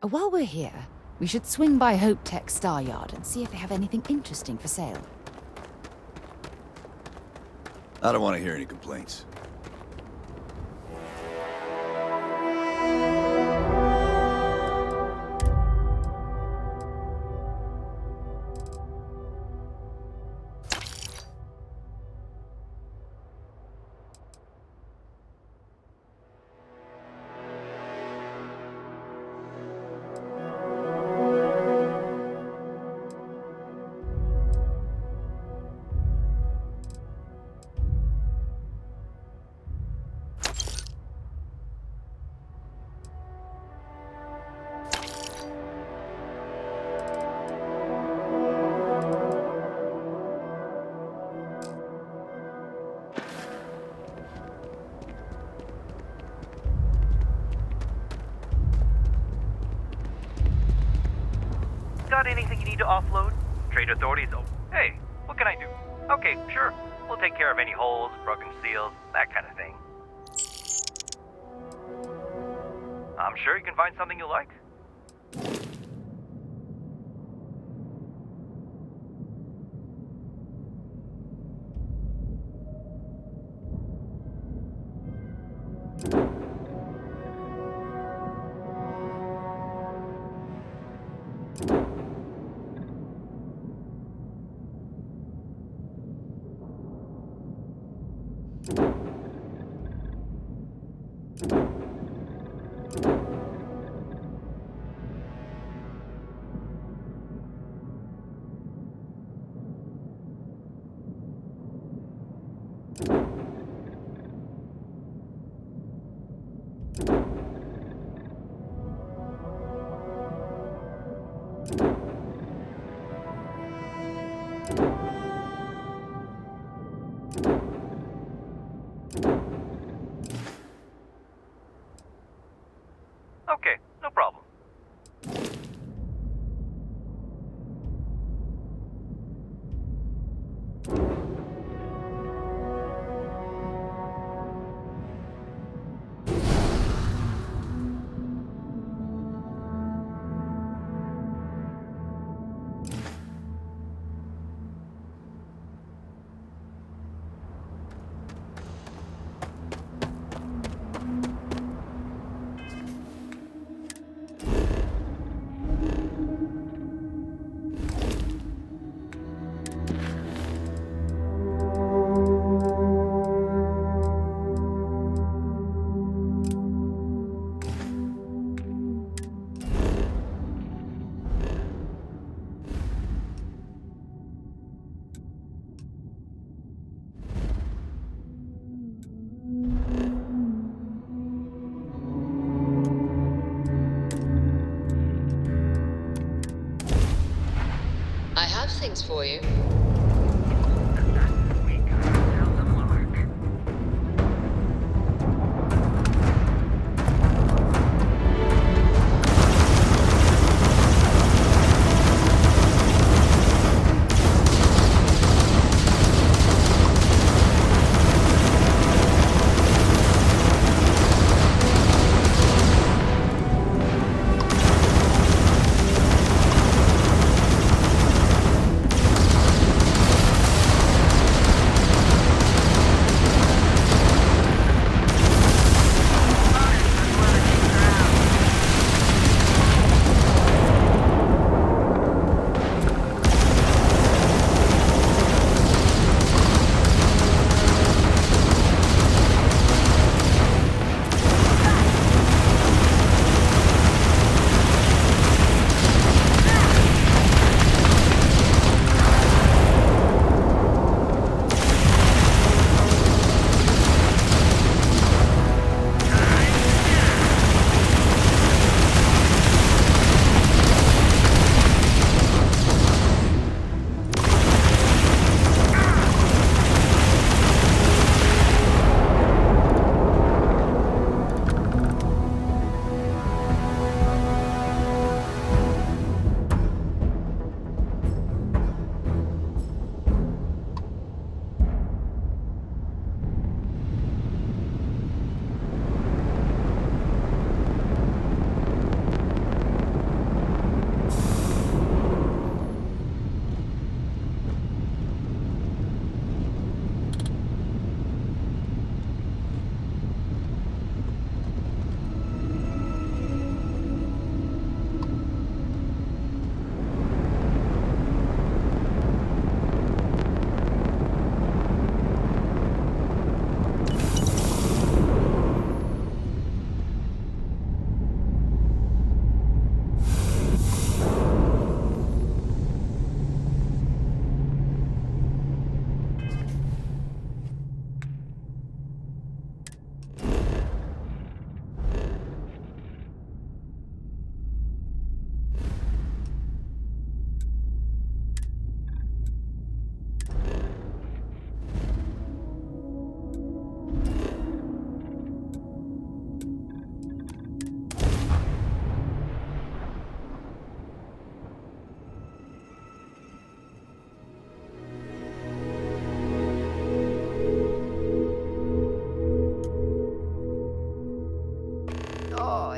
While we're here, we should swing by Hope Tech Star Yard and see if they have anything interesting for sale. I don't want to hear any complaints. got anything you need to offload? Trade authorities? Oh, hey, what can I do? Okay, sure. We'll take care of any holes, broken seals, that kind of thing. I'm sure you can find something you like. Okay, no problem. I have things for you.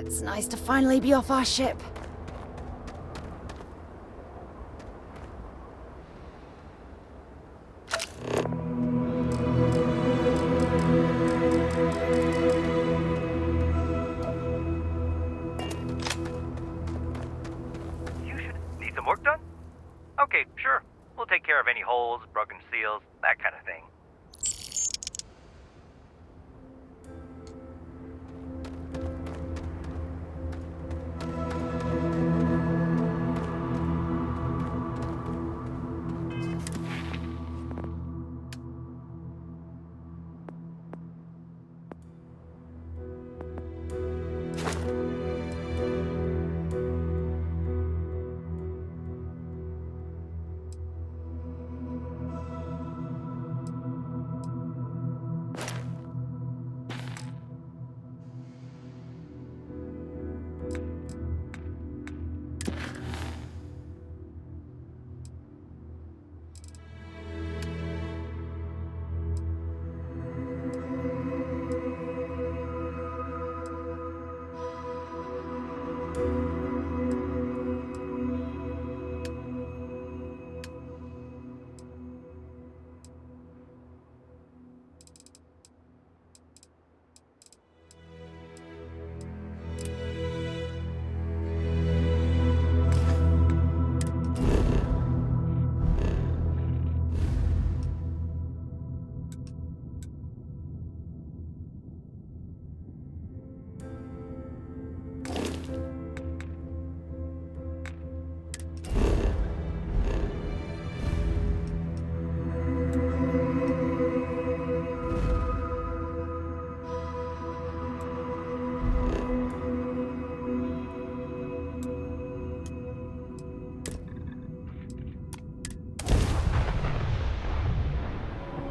It's nice to finally be off our ship. Need some work done? Okay, sure. We'll take care of any holes, broken seals, that kind of thing.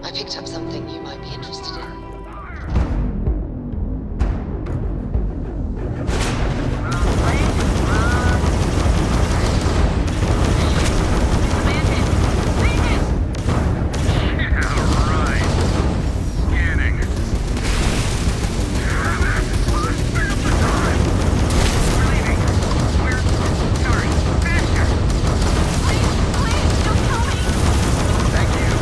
I picked up something you might be interested in. Thank you.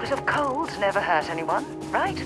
bit of cold never hurt anyone, right?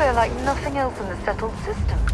They're like nothing else in the settled systems.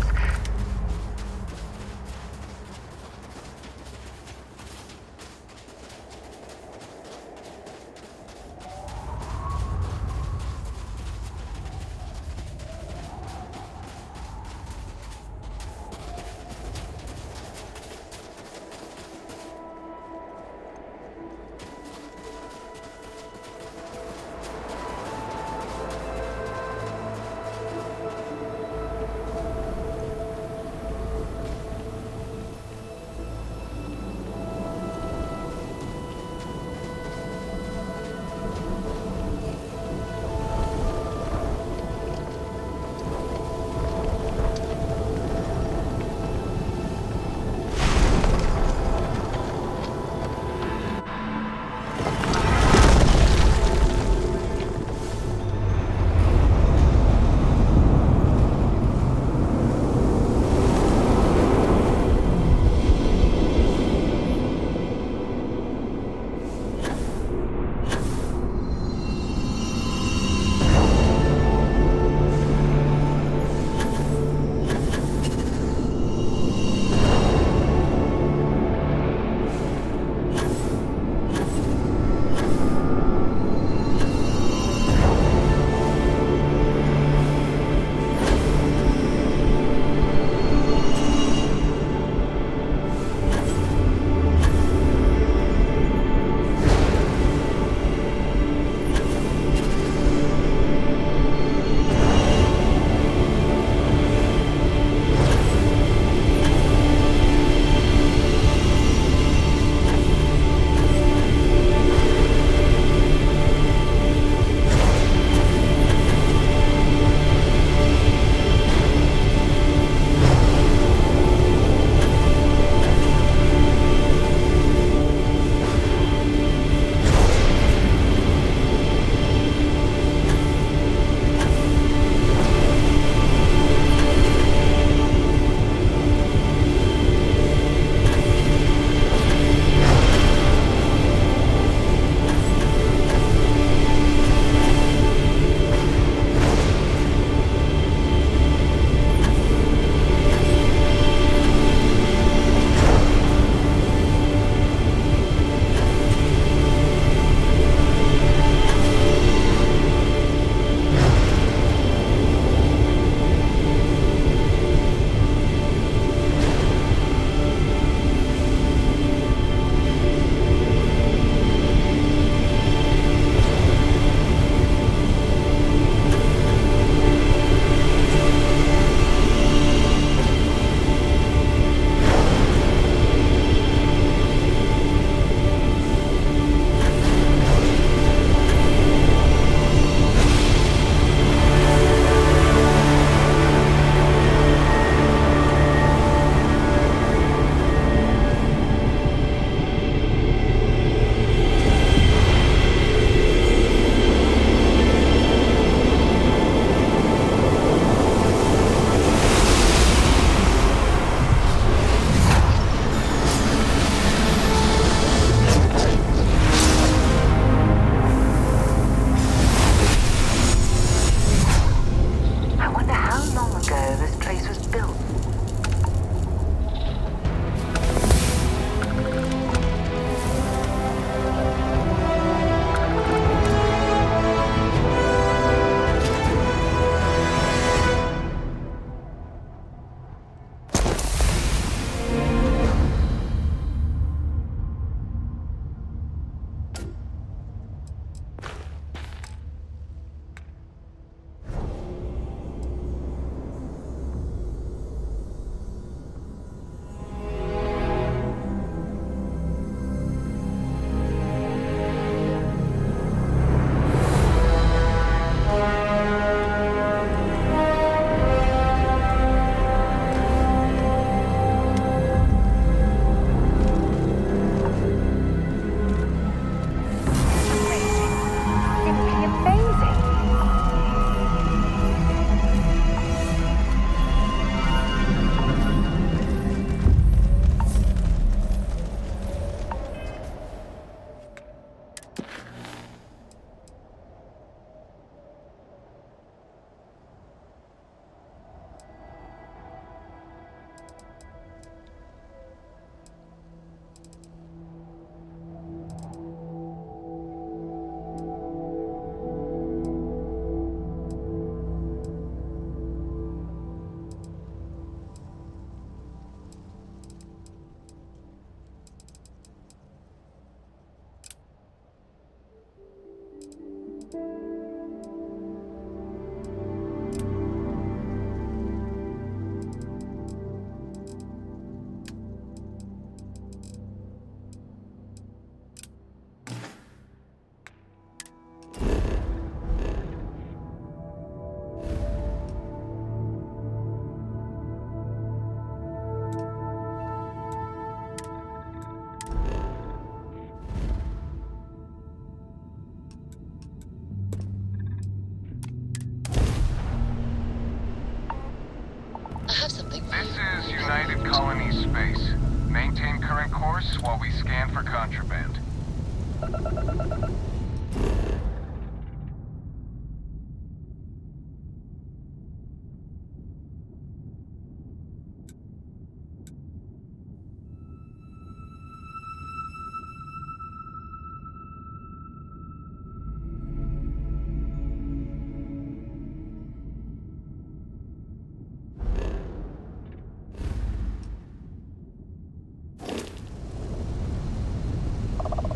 Scan for contraband.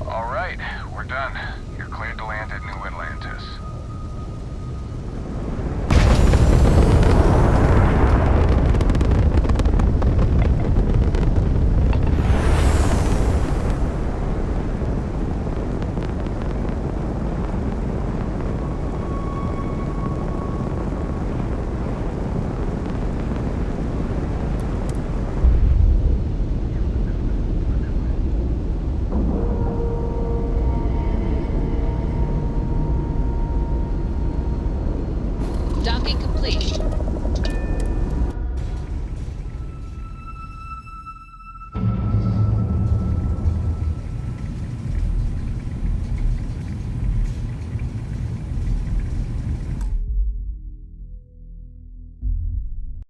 All right, we're done.